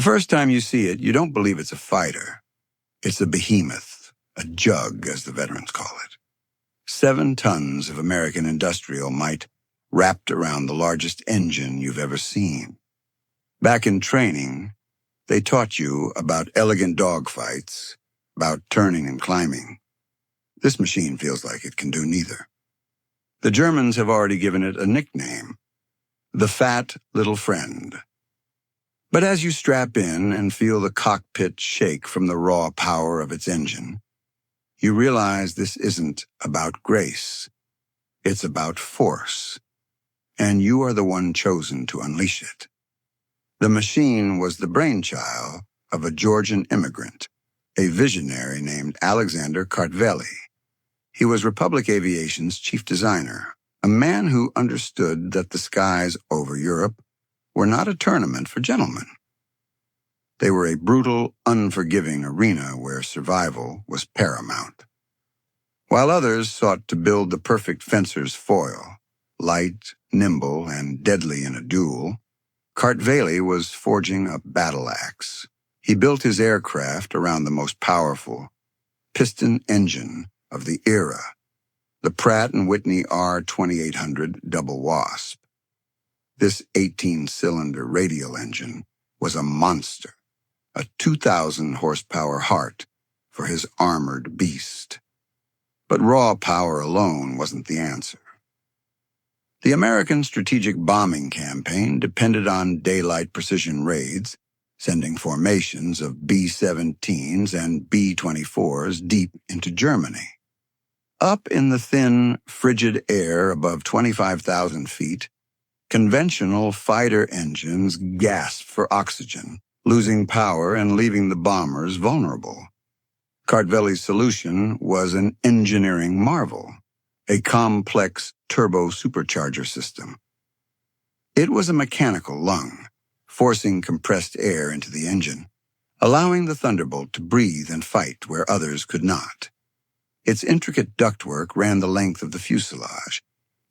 first time you see it, you don't believe it's a fighter. It's a behemoth, a jug, as the veterans call it. 7 tons of American industrial might wrapped around the largest engine you've ever seen. Back in training, they taught you about elegant dogfights, about turning and climbing. This machine feels like it can do neither. The Germans have already given it a nickname, the Fat Little Friend. But as you strap in and feel the cockpit shake from the raw power of its engine, you realize this isn't about grace. It's about force, and you are the one chosen to unleash it. The machine was the brainchild of a Georgian immigrant, a visionary named Alexander Kartveli. He was Republic Aviation's chief designer, a man who understood that the skies over Europe were not a tournament for gentlemen. They were a brutal, unforgiving arena where survival was paramount. While others sought to build the perfect fencer's foil, light, nimble, and deadly in a duel, Kartveli was forging a battle axe. He built his aircraft around the most powerful piston engine of the era, the Pratt & Whitney R-2800 Double Wasp. This 18-cylinder radial engine was a monster, a 2,000-horsepower heart for his armored beast. But raw power alone wasn't the answer. The American strategic bombing campaign depended on daylight precision raids, sending formations of B-17s and B-24s deep into Germany. Up in the thin, frigid air above 25,000 feet, conventional fighter engines gasped for oxygen, losing power and leaving the bombers vulnerable. Kartveli's solution was an engineering marvel, a complex turbo-supercharger system. It was a mechanical lung, forcing compressed air into the engine, allowing the Thunderbolt to breathe and fight where others could not. Its intricate ductwork ran the length of the fuselage,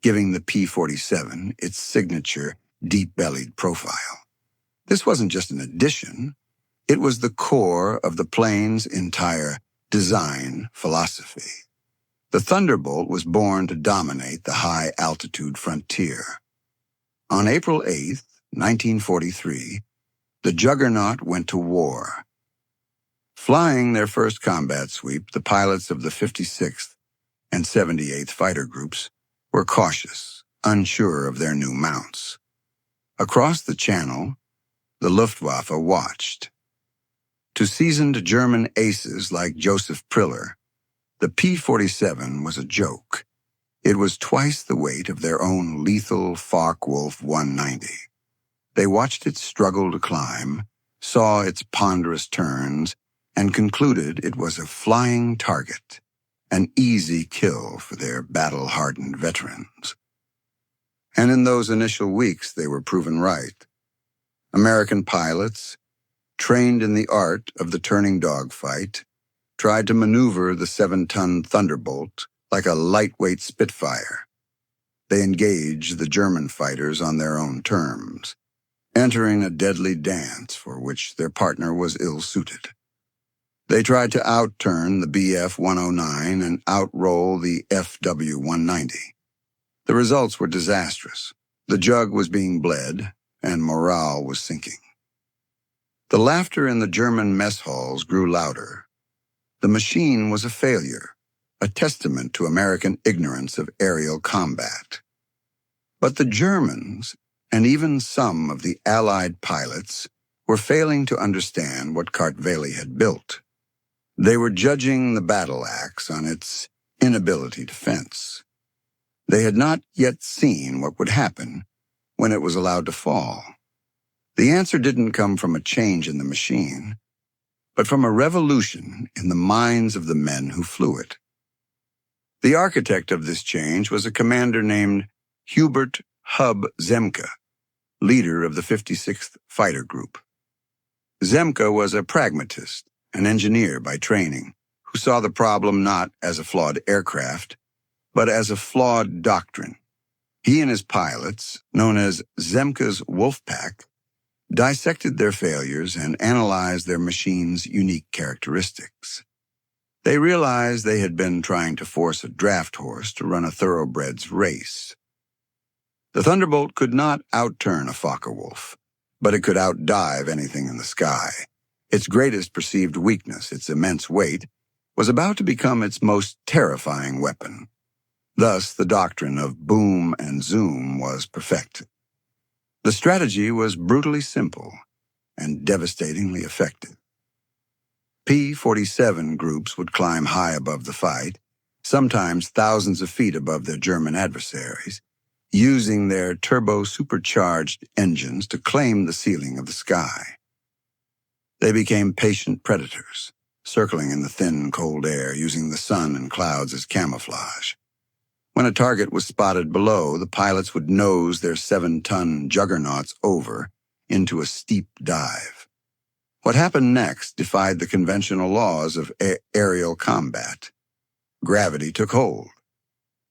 giving the P-47 its signature deep-bellied profile. This wasn't just an addition. It was the core of the plane's entire design philosophy. The Thunderbolt was born to dominate the high-altitude frontier. On April 8, 1943, the Juggernaut went to war. Flying their first combat sweep, the pilots of the 56th and 78th Fighter Groups were cautious, unsure of their new mounts. Across the channel, the Luftwaffe watched. To seasoned German aces like Joseph Priller, the P-47 was a joke. It was twice the weight of their own lethal Focke-Wulf 190. They watched it struggle to climb, saw its ponderous turns, and concluded it was a flying target, an easy kill for their battle-hardened veterans. And in those initial weeks, they were proven right. American pilots, trained in the art of the turning dogfight, tried to maneuver the 7-ton Thunderbolt like a lightweight Spitfire. They engaged the German fighters on their own terms, entering a deadly dance for which their partner was ill-suited. They tried to outturn the Bf-109 and outroll the FW-190. The results were disastrous. The jug was being bled, and morale was sinking. The laughter in the German mess halls grew louder. The machine was a failure, a testament to American ignorance of aerial combat. But the Germans, and even some of the Allied pilots, were failing to understand what Kartveli had built. They were judging the battle axe on its inability to fence. They had not yet seen what would happen when it was allowed to fall. The answer didn't come from a change in the machine, but from a revolution in the minds of the men who flew it. The architect of this change was a commander named Hubert Hub Zemke, leader of the 56th Fighter Group. Zemke was a pragmatist, an engineer by training, who saw the problem not as a flawed aircraft, but as a flawed doctrine. He and his pilots, known as Zemke's Wolf Pack, dissected their failures, and analyzed their machine's unique characteristics. They realized they had been trying to force a draft horse to run a thoroughbred's race. The Thunderbolt could not outturn a Focke-Wulf, but it could outdive anything in the sky. Its greatest perceived weakness, its immense weight, was about to become its most terrifying weapon. Thus, the doctrine of boom and zoom was perfected. The strategy was brutally simple and devastatingly effective. P-47 groups would climb high above the fight, sometimes thousands of feet above their German adversaries, using their turbo-supercharged engines to claim the ceiling of the sky. They became patient predators, circling in the thin, cold air, using the sun and clouds as camouflage. When a target was spotted below, the pilots would nose their 7-ton juggernauts over into a steep dive. What happened next defied the conventional laws of aerial combat. Gravity took hold.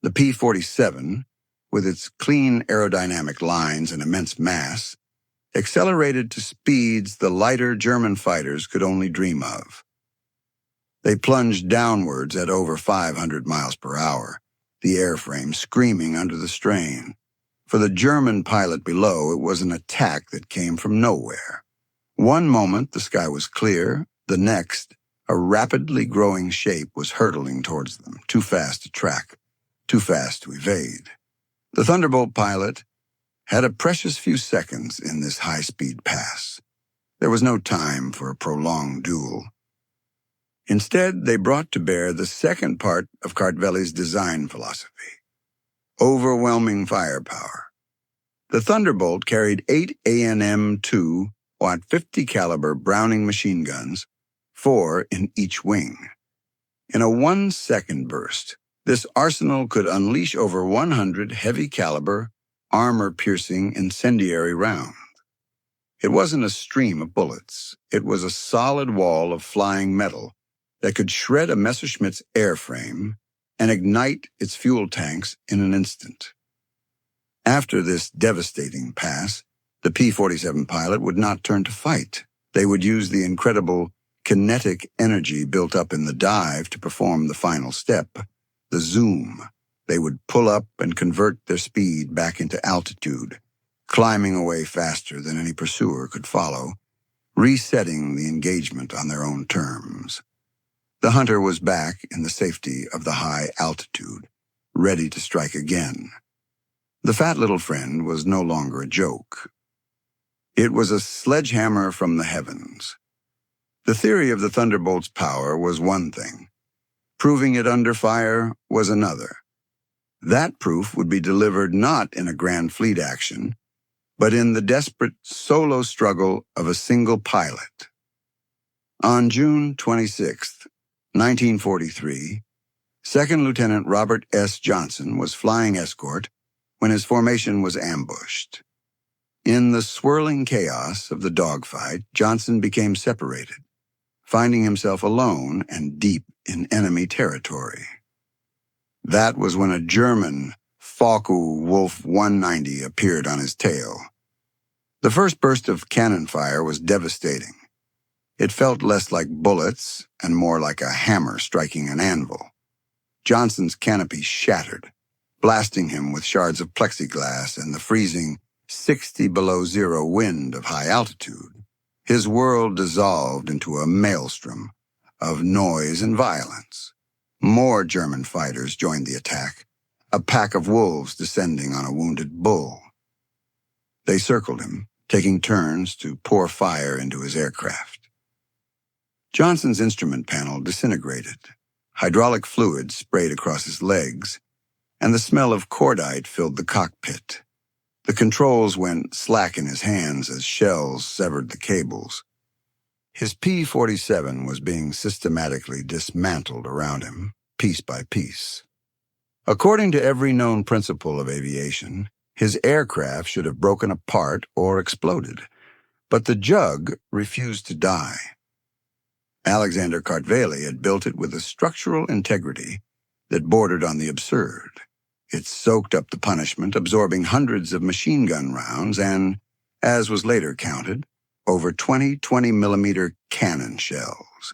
The P-47, with its clean aerodynamic lines and immense mass, accelerated to speeds the lighter German fighters could only dream of. They plunged downwards at over 500 miles per hour, the airframe screaming under the strain. For the German pilot below, it was an attack that came from nowhere. One moment the sky was clear, the next, a rapidly growing shape was hurtling towards them, too fast to track, too fast to evade. The Thunderbolt pilot had a precious few seconds in this high-speed pass. There was no time for a prolonged duel. Instead, they brought to bear the second part of Kartveli's design philosophy: overwhelming firepower. The Thunderbolt carried 8 ANM-2 .50 caliber Browning machine guns, 4 in each wing. In a 1-second burst, this arsenal could unleash over 100 heavy-caliber, armor-piercing incendiary rounds. It wasn't a stream of bullets. It was a solid wall of flying metal that could shred a Messerschmitt's airframe and ignite its fuel tanks in an instant. After this devastating pass, the P-47 pilot would not turn to fight. They would use the incredible kinetic energy built up in the dive to perform the final step, the zoom. They would pull up and convert their speed back into altitude, climbing away faster than any pursuer could follow, resetting the engagement on their own terms. The hunter was back in the safety of the high altitude, ready to strike again. The fat little friend was no longer a joke. It was a sledgehammer from the heavens. The theory of the Thunderbolt's power was one thing. Proving it under fire was another. That proof would be delivered not in a grand fleet action, but in the desperate solo struggle of a single pilot. On June 26, 1943, Second Lieutenant Robert S. Johnson was flying escort when his formation was ambushed. In the swirling chaos of the dogfight, Johnson became separated, finding himself alone and deep in enemy territory. That was when a German Focke-Wulf 190 appeared on his tail. The first burst of cannon fire was devastating. It felt less like bullets and more like a hammer striking an anvil. Johnson's canopy shattered, blasting him with shards of plexiglass and the freezing 60 below zero wind of high altitude. His world dissolved into a maelstrom of noise and violence. More German fighters joined the attack, a pack of wolves descending on a wounded bull. They circled him, taking turns to pour fire into his aircraft. Johnson's instrument panel disintegrated. Hydraulic fluid sprayed across his legs, and the smell of cordite filled the cockpit. The controls went slack in his hands as shells severed the cables. His P-47 was being systematically dismantled around him, piece by piece. According to every known principle of aviation, his aircraft should have broken apart or exploded, but the Jug refused to die. Alexander Kartveli had built it with a structural integrity that bordered on the absurd. It soaked up the punishment, absorbing hundreds of machine gun rounds and, as was later counted, over 20-millimeter cannon shells.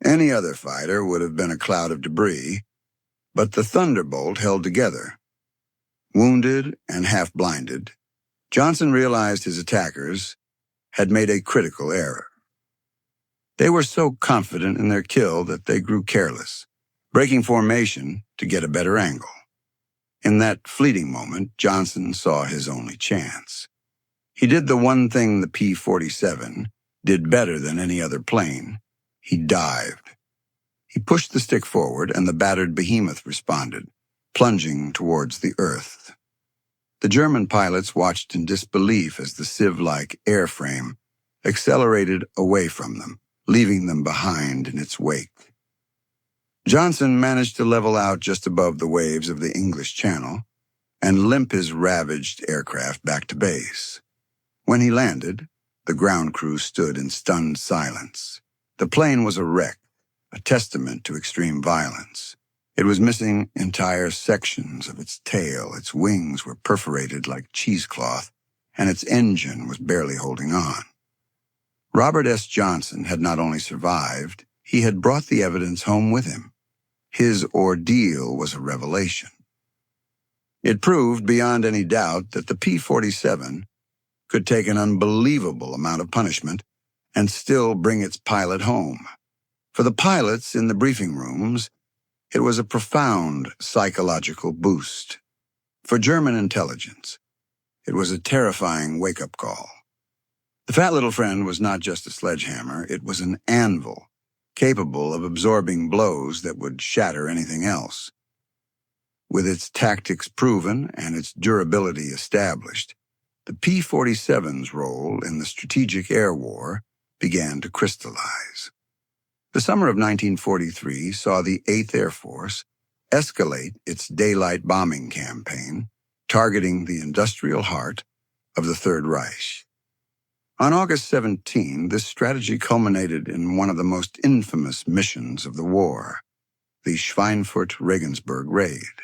Any other fighter would have been a cloud of debris, but the Thunderbolt held together. Wounded and half-blinded, Johnson realized his attackers had made a critical error. They were so confident in their kill that they grew careless, breaking formation to get a better angle. In that fleeting moment, Johnson saw his only chance. He did the one thing the P-47 did better than any other plane. He dived. He pushed the stick forward, and the battered behemoth responded, plunging towards the earth. The German pilots watched in disbelief as the sieve-like airframe accelerated away from them, leaving them behind in its wake. Johnson managed to level out just above the waves of the English Channel and limp his ravaged aircraft back to base. When he landed, the ground crew stood in stunned silence. The plane was a wreck, a testament to extreme violence. It was missing entire sections of its tail, its wings were perforated like cheesecloth, and its engine was barely holding on. Robert S. Johnson had not only survived, he had brought the evidence home with him. His ordeal was a revelation. It proved beyond any doubt that the P-47 could take an unbelievable amount of punishment and still bring its pilot home. For the pilots in the briefing rooms, it was a profound psychological boost. For German intelligence, it was a terrifying wake-up call. The fat little friend was not just a sledgehammer, it was an anvil, capable of absorbing blows that would shatter anything else. With its tactics proven and its durability established, the P-47's role in the strategic air war began to crystallize. The summer of 1943 saw the 8th Air Force escalate its daylight bombing campaign, targeting the industrial heart of the Third Reich. On August 17, this strategy culminated in one of the most infamous missions of the war, the Schweinfurt-Regensburg raid.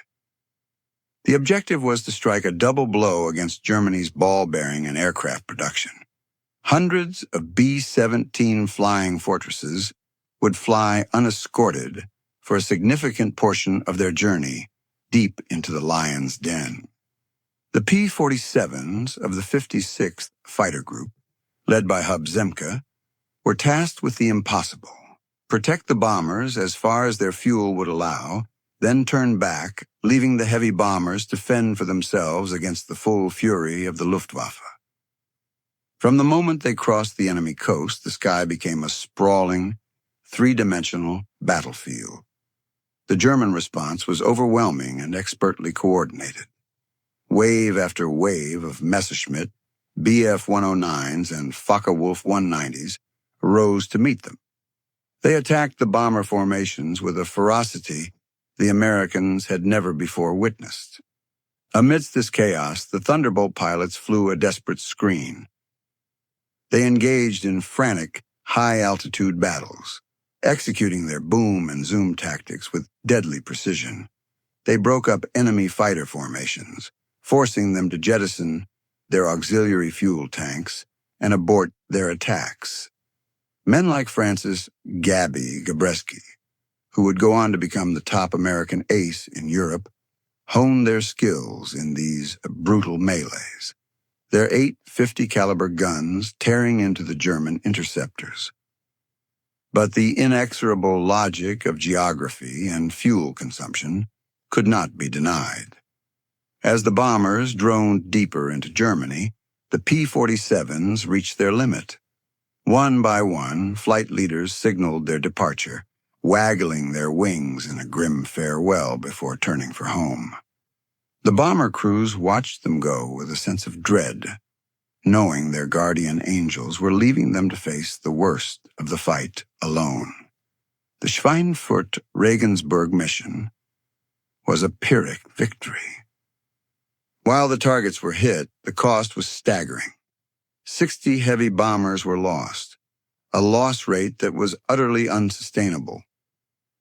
The objective was to strike a double blow against Germany's ball-bearing and aircraft production. Hundreds of B-17 flying fortresses would fly unescorted for a significant portion of their journey deep into the lion's den. The P-47s of the 56th Fighter Group, led by Hub Zemke, were tasked with the impossible: protect the bombers as far as their fuel would allow, then turn back, leaving the heavy bombers to fend for themselves against the full fury of the Luftwaffe. From the moment they crossed the enemy coast, the sky became a sprawling, three-dimensional battlefield. The German response was overwhelming and expertly coordinated. Wave after wave of Messerschmitt, Bf-109s, and Focke-Wulf 190s rose to meet them. They attacked the bomber formations with a ferocity the Americans had never before witnessed. Amidst this chaos, the Thunderbolt pilots flew a desperate screen. They engaged in frantic, high-altitude battles, executing their boom and zoom tactics with deadly precision. They broke up enemy fighter formations, forcing them to jettison their auxiliary fuel tanks and abort their attacks. Men like Francis Gabreski, who would go on to become the top American ace in Europe, honed their skills in these brutal melees, their 850 caliber guns tearing into the German interceptors. But the inexorable logic of geography and fuel consumption could not be denied. As the bombers droned deeper into Germany, the P-47s reached their limit. One by one, flight leaders signaled their departure, waggling their wings in a grim farewell before turning for home. The bomber crews watched them go with a sense of dread, knowing their guardian angels were leaving them to face the worst of the fight alone. The Schweinfurt-Regensburg mission was a Pyrrhic victory. While the targets were hit, the cost was staggering. 60 heavy bombers were lost, a loss rate that was utterly unsustainable.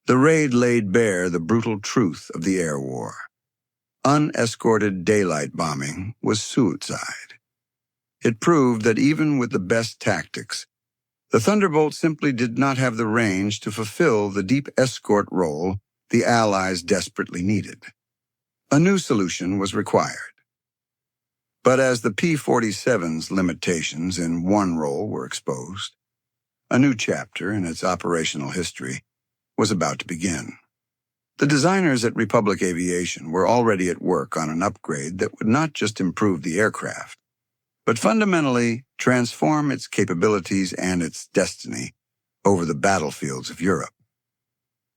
The raid laid bare the brutal truth of the air war. Unescorted daylight bombing was suicide. It proved that even with the best tactics, the Thunderbolt simply did not have the range to fulfill the deep escort role the Allies desperately needed. A new solution was required. But as the P-47's limitations in one role were exposed, a new chapter in its operational history was about to begin. The designers at Republic Aviation were already at work on an upgrade that would not just improve the aircraft, but fundamentally transform its capabilities and its destiny over the battlefields of Europe.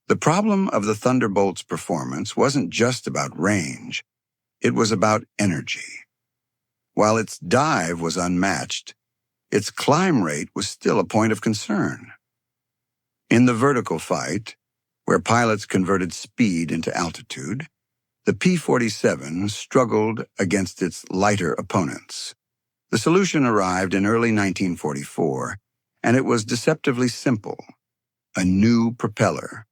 The problem of the Thunderbolt's performance wasn't just about range, it was about energy. While its dive was unmatched, its climb rate was still a point of concern. In the vertical fight, where pilots converted speed into altitude, the P-47 struggled against its lighter opponents. The solution arrived in early 1944, and it was deceptively simple: a new propeller.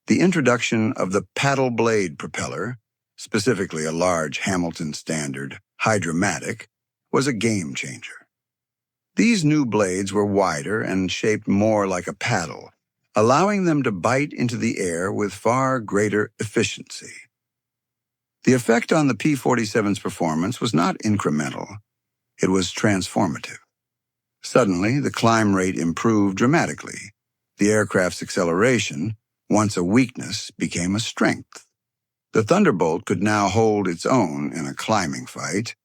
The introduction of the paddle blade propeller, specifically a large Hamilton Standard Hydromatic, was a game changer. These new blades were wider and shaped more like a paddle, allowing them to bite into the air with far greater efficiency. The effect on the P-47's performance was not incremental. It was transformative. Suddenly, the climb rate improved dramatically. The aircraft's acceleration, once a weakness, became a strength. The Thunderbolt could now hold its own in a climbing fight,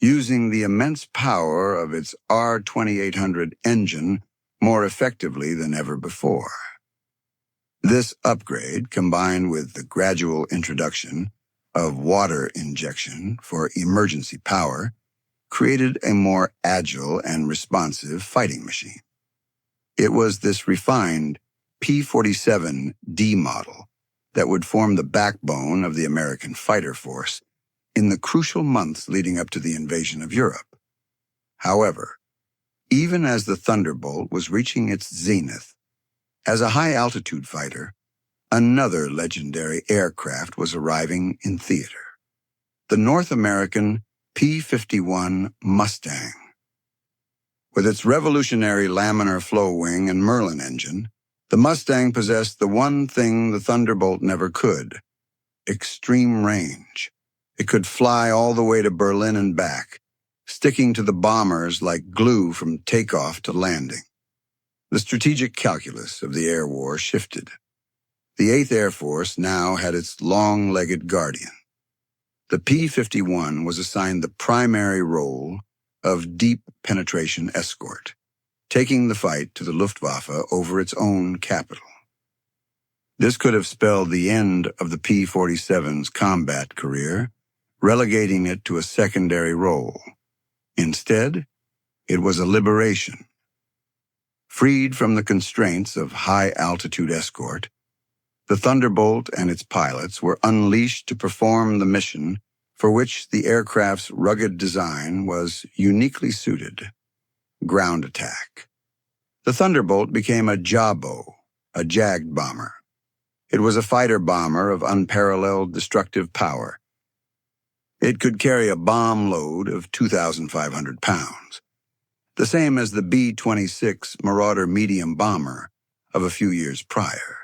using the immense power of its R-2800 engine more effectively than ever before. This upgrade, combined with the gradual introduction of water injection for emergency power, created a more agile and responsive fighting machine. It was this refined P-47D model that would form the backbone of the American fighter force in the crucial months leading up to the invasion of Europe. However, even as the Thunderbolt was reaching its zenith, as a high-altitude fighter, another legendary aircraft was arriving in theater: the North American P-51 Mustang. With its revolutionary laminar flow wing and Merlin engine, the Mustang possessed the one thing the Thunderbolt never could: extreme range. It could fly all the way to Berlin and back, sticking to the bombers like glue from takeoff to landing. The strategic calculus of the air war shifted. The 8th Air Force now had its long-legged guardian. The P-51 was assigned the primary role of deep penetration escort, taking the fight to the Luftwaffe over its own capital. This could have spelled the end of the P-47's combat career, relegating it to a secondary role. Instead, it was a liberation. Freed from the constraints of high-altitude escort, the Thunderbolt and its pilots were unleashed to perform the mission for which the aircraft's rugged design was uniquely suited: ground attack. The Thunderbolt became a Jabo, a jagged bomber. It was a fighter bomber of unparalleled destructive power. It could carry a bomb load of 2,500 pounds, the same as the B-26 Marauder medium bomber of a few years prior.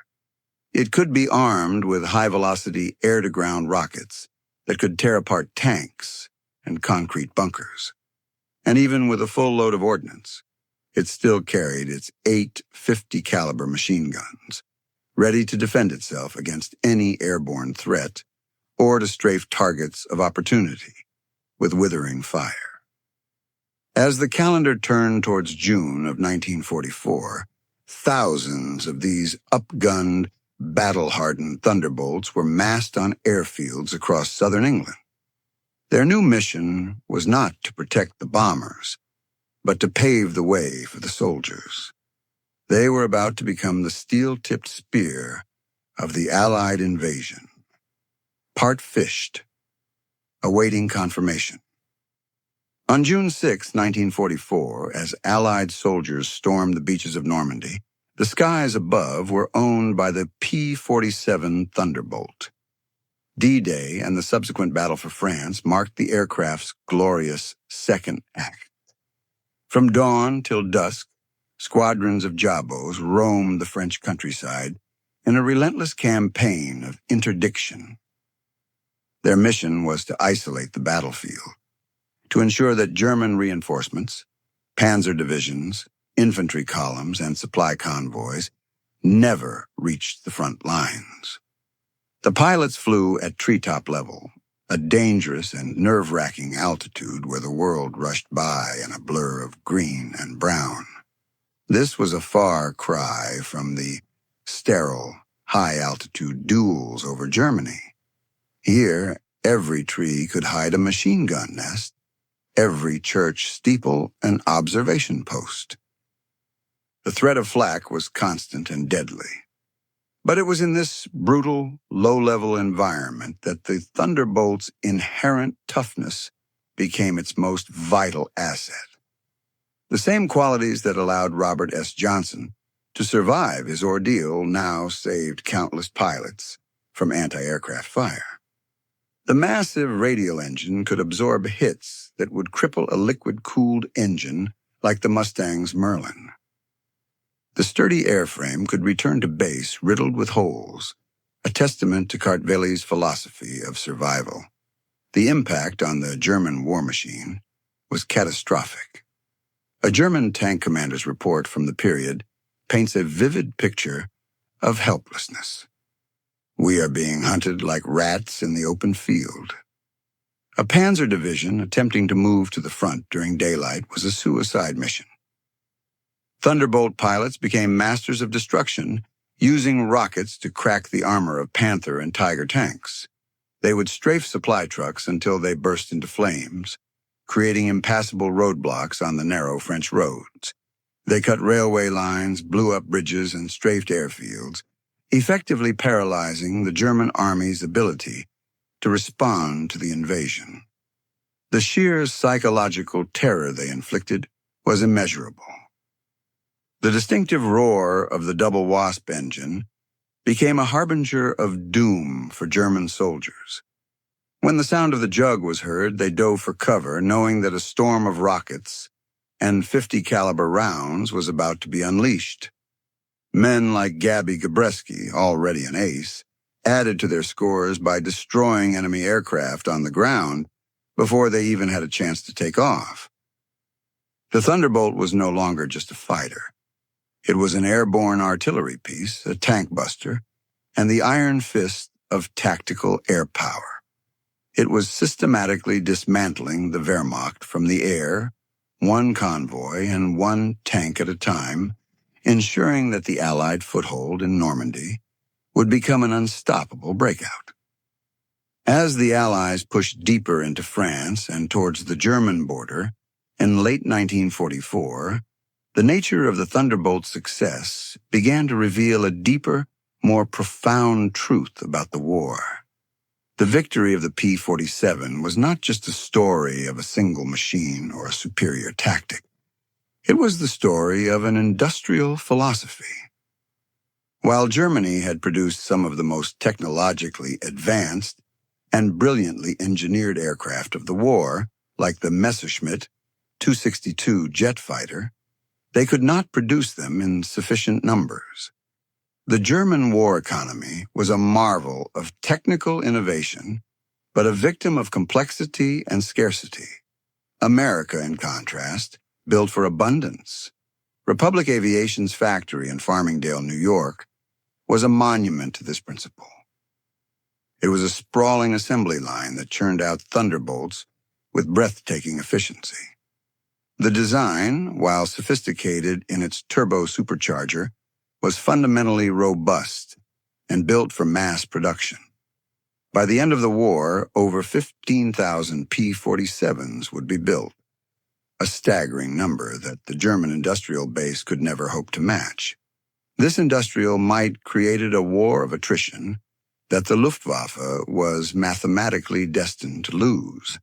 It could be armed with high-velocity air-to-ground rockets that could tear apart tanks and concrete bunkers. And even with a full load of ordnance, it still carried its 8 50-caliber machine guns, ready to defend itself against any airborne threat or to strafe targets of opportunity with withering fire. As the calendar turned towards June of 1944, thousands of these upgunned, battle-hardened Thunderbolts were massed on airfields across southern England. Their new mission was not to protect the bombers, but to pave the way for the soldiers. They were about to become the steel-tipped spear of the Allied invasion. Part fished, awaiting confirmation. On June 6, 1944, as Allied soldiers stormed the beaches of Normandy, the skies above were owned by the P-47 Thunderbolt. D-Day and the subsequent battle for France marked the aircraft's glorious second act. From dawn till dusk, squadrons of Jabos roamed the French countryside in a relentless campaign of interdiction. Their mission was to isolate the battlefield, to ensure that German reinforcements, panzer divisions, infantry columns, and supply convoys never reached the front lines. The pilots flew at treetop level, a dangerous and nerve-wracking altitude where the world rushed by in a blur of green and brown. This was a far cry from the sterile, high-altitude duels over Germany. Here, every tree could hide a machine gun nest, every church steeple an observation post. The threat of flak was constant and deadly. But it was in this brutal, low-level environment that the Thunderbolt's inherent toughness became its most vital asset. The same qualities that allowed Robert S. Johnson to survive his ordeal now saved countless pilots from anti-aircraft fire. The massive radial engine could absorb hits that would cripple a liquid-cooled engine like the Mustang's Merlin. The sturdy airframe could return to base riddled with holes, a testament to Kartveli's philosophy of survival. The impact on the German war machine was catastrophic. A German tank commander's report from the period paints a vivid picture of helplessness. "We are being hunted like rats in the open field." A panzer division attempting to move to the front during daylight was a suicide mission. Thunderbolt pilots became masters of destruction, using rockets to crack the armor of Panther and Tiger tanks. They would strafe supply trucks until they burst into flames, creating impassable roadblocks on the narrow French roads. They cut railway lines, blew up bridges, and strafed airfields, effectively paralyzing the German army's ability to respond to the invasion. The sheer psychological terror they inflicted was immeasurable. The distinctive roar of the Double Wasp engine became a harbinger of doom for German soldiers. When the sound of the jug was heard, they dove for cover, knowing that a storm of rockets and 50 caliber rounds was about to be unleashed. Men like Gabreski, already an ace, added to their scores by destroying enemy aircraft on the ground before they even had a chance to take off. The Thunderbolt was no longer just a fighter. It was an airborne artillery piece, a tank buster, and the iron fist of tactical air power. It was systematically dismantling the Wehrmacht from the air, one convoy and one tank at a time, ensuring that the Allied foothold in Normandy would become an unstoppable breakout. As the Allies pushed deeper into France and towards the German border, in late 1944, the nature of the Thunderbolt's success began to reveal a deeper, more profound truth about the war. The victory of the P-47 was not just a story of a single machine or a superior tactic. It was the story of an industrial philosophy. While Germany had produced some of the most technologically advanced and brilliantly engineered aircraft of the war, like the Messerschmitt 262 jet fighter, they could not produce them in sufficient numbers. The German war economy was a marvel of technical innovation, but a victim of complexity and scarcity. America, in contrast, built for abundance. Republic Aviation's factory in Farmingdale, New York, was a monument to this principle. It was a sprawling assembly line that churned out Thunderbolts with breathtaking efficiency. The design, while sophisticated in its turbo supercharger, was fundamentally robust and built for mass production. By the end of the war, over 15,000 P-47s would be built, a staggering number that the German industrial base could never hope to match. This industrial might created a war of attrition that the Luftwaffe was mathematically destined to lose.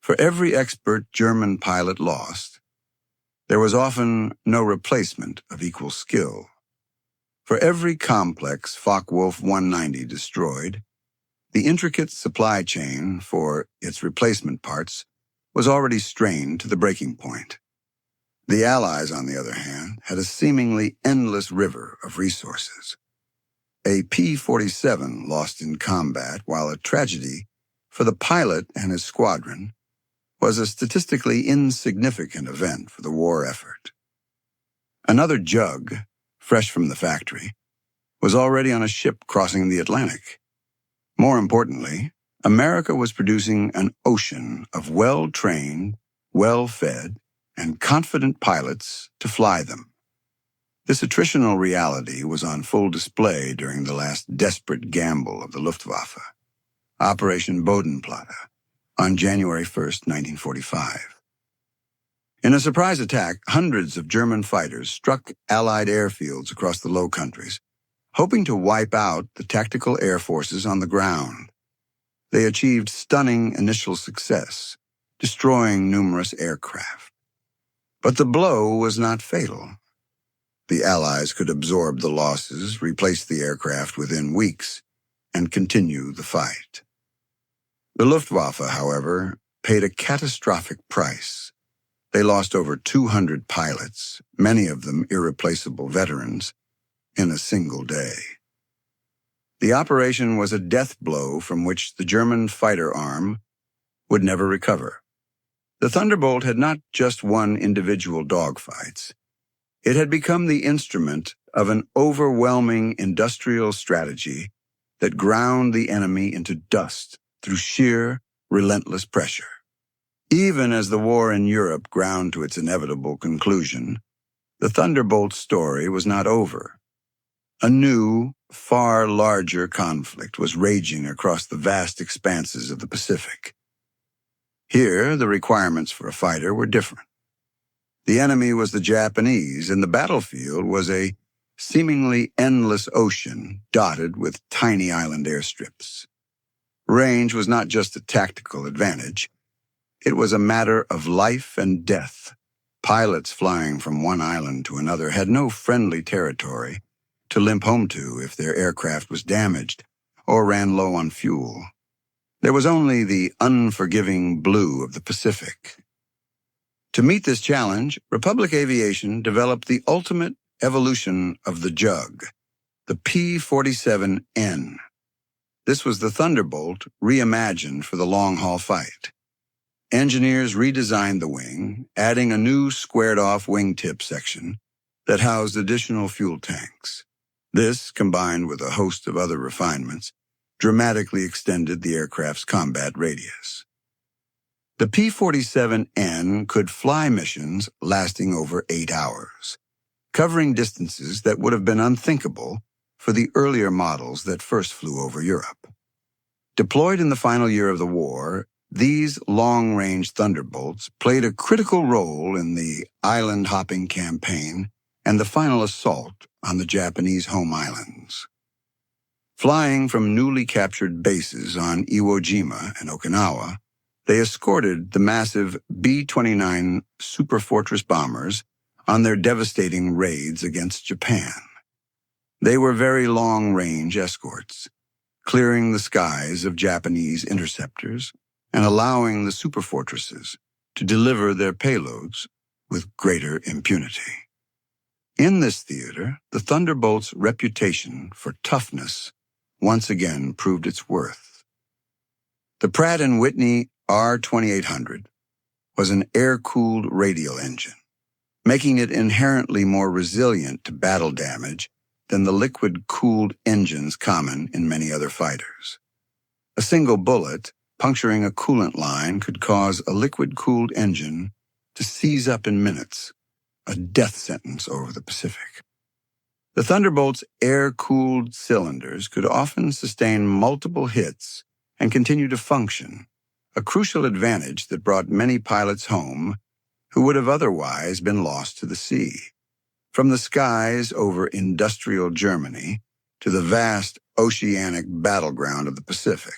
For every expert German pilot lost, there was often no replacement of equal skill. For every complex Focke-Wulf 190 destroyed, the intricate supply chain for its replacement parts was already strained to the breaking point. The Allies, on the other hand, had a seemingly endless river of resources. A P-47 lost in combat, while a tragedy for the pilot and his squadron, was a statistically insignificant event for the war effort. Another Jug, fresh from the factory, was already on a ship crossing the Atlantic. More importantly, America was producing an ocean of well-trained, well-fed, and confident pilots to fly them. This attritional reality was on full display during the last desperate gamble of the Luftwaffe, Operation Bodenplatte, on January 1st, 1945. In a surprise attack, hundreds of German fighters struck Allied airfields across the Low Countries, hoping to wipe out the tactical air forces on the ground. They achieved stunning initial success, destroying numerous aircraft. But the blow was not fatal. The Allies could absorb the losses, replace the aircraft within weeks, and continue the fight. The Luftwaffe, however, paid a catastrophic price. They lost over 200 pilots, many of them irreplaceable veterans, in a single day. The operation was a death blow from which the German fighter arm would never recover. The Thunderbolt had not just won individual dogfights. It had become the instrument of an overwhelming industrial strategy that ground the enemy into dust through sheer, relentless pressure. Even as the war in Europe ground to its inevitable conclusion, the Thunderbolt story was not over. A new, far larger conflict was raging across the vast expanses of the Pacific. Here, the requirements for a fighter were different. The enemy was the Japanese, and the battlefield was a seemingly endless ocean dotted with tiny island airstrips. Range was not just a tactical advantage. It was a matter of life and death. Pilots flying from one island to another had no friendly territory to limp home to if their aircraft was damaged or ran low on fuel. There was only the unforgiving blue of the Pacific. To meet this challenge, Republic Aviation developed the ultimate evolution of the Jug, the P-47N. This was the Thunderbolt reimagined for the long-haul fight. Engineers redesigned the wing, adding a new squared-off wingtip section that housed additional fuel tanks. This, combined with a host of other refinements, dramatically extended the aircraft's combat radius. The P-47N could fly missions lasting over 8 hours, covering distances that would have been unthinkable for the earlier models that first flew over Europe. Deployed in the final year of the war, these long-range Thunderbolts played a critical role in the island-hopping campaign and the final assault on the Japanese home islands. Flying from newly captured bases on Iwo Jima and Okinawa, they escorted the massive B-29 Superfortress bombers on their devastating raids against Japan. They were very long-range escorts, clearing the skies of Japanese interceptors and allowing the superfortresses to deliver their payloads with greater impunity. In this theater, the Thunderbolt's reputation for toughness once again proved its worth. The Pratt & Whitney R-2800 was an air-cooled radial engine, making it inherently more resilient to battle damage than the liquid-cooled engines common in many other fighters. A single bullet puncturing a coolant line could cause a liquid-cooled engine to seize up in minutes, a death sentence over the Pacific. The Thunderbolt's air-cooled cylinders could often sustain multiple hits and continue to function, a crucial advantage that brought many pilots home who would have otherwise been lost to the sea. From the skies over industrial Germany to the vast oceanic battleground of the Pacific,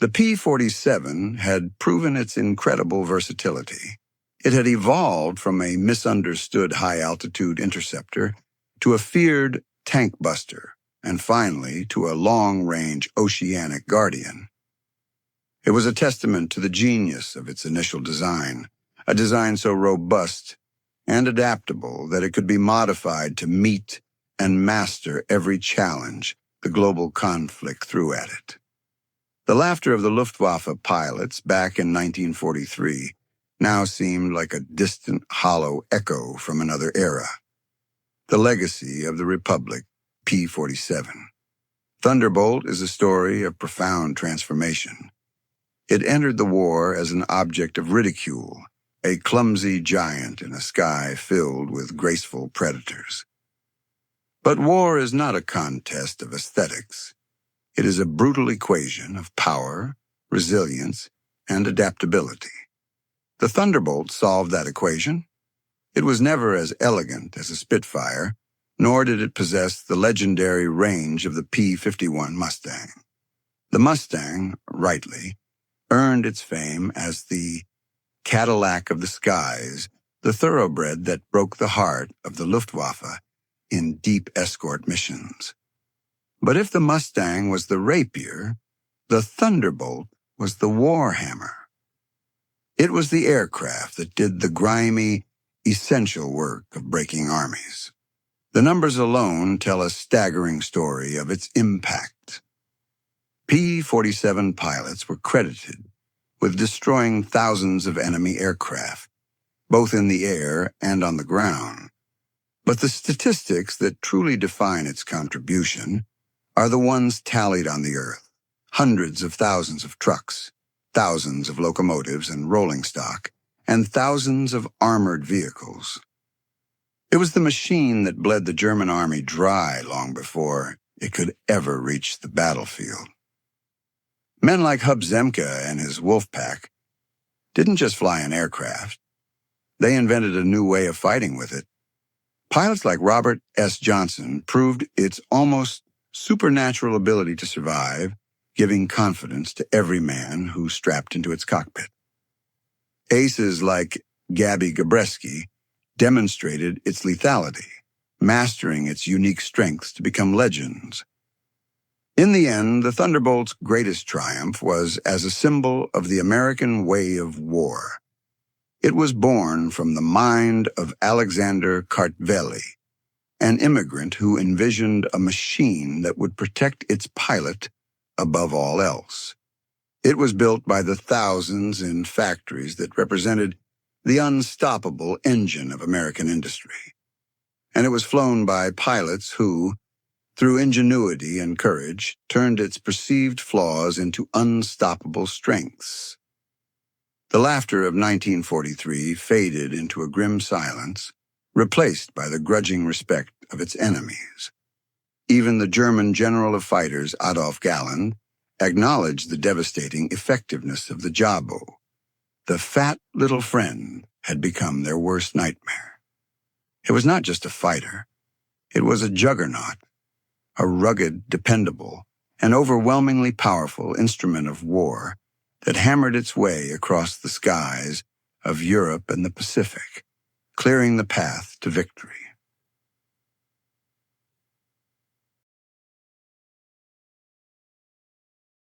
the P-47 had proven its incredible versatility. It had evolved from a misunderstood high-altitude interceptor to a feared tank buster, and finally to a long-range oceanic guardian. It was a testament to the genius of its initial design, a design so robust and adaptable that it could be modified to meet and master every challenge the global conflict threw at it. The laughter of the Luftwaffe pilots back in 1943 now seemed like a distant, hollow echo from another era. The legacy of the Republic P-47. Thunderbolt is a story of profound transformation. It entered the war as an object of ridicule, a clumsy giant in a sky filled with graceful predators. But war is not a contest of aesthetics. It is a brutal equation of power, resilience, and adaptability. The Thunderbolt solved that equation. It was never as elegant as a Spitfire, nor did it possess the legendary range of the P-51 Mustang. The Mustang, rightly, earned its fame as the Cadillac of the skies, the thoroughbred that broke the heart of the Luftwaffe in deep escort missions. But if the Mustang was the rapier, the Thunderbolt was the warhammer. It was the aircraft that did the grimy, essential work of breaking armies. The numbers alone tell a staggering story of its impact. P-47 pilots were credited with destroying thousands of enemy aircraft, both in the air and on the ground. But the statistics that truly define its contribution are the ones tallied on the earth: hundreds of thousands of trucks, thousands of locomotives and rolling stock, and thousands of armored vehicles. It was the machine that bled the German army dry long before it could ever reach the battlefield. Men like Hub Zemke and his wolf pack didn't just fly an aircraft. They invented a new way of fighting with it. Pilots like Robert S. Johnson proved its almost supernatural ability to survive, giving confidence to every man who strapped into its cockpit. Aces like Gabreski demonstrated its lethality, mastering its unique strengths to become legends. In the end, the Thunderbolt's greatest triumph was as a symbol of the American way of war. It was born from the mind of Alexander Kartveli, an immigrant who envisioned a machine that would protect its pilot above all else. It was built by the thousands in factories that represented the unstoppable engine of American industry. And it was flown by pilots who, through ingenuity and courage, turned its perceived flaws into unstoppable strengths. The laughter of 1943 faded into a grim silence, replaced by the grudging respect of its enemies. Even the German general of fighters, Adolf Galland, acknowledged the devastating effectiveness of the Jabo. The fat little friend had become their worst nightmare. It was not just a fighter. It was a juggernaut, a rugged, dependable, and overwhelmingly powerful instrument of war that hammered its way across the skies of Europe and the Pacific, clearing the path to victory.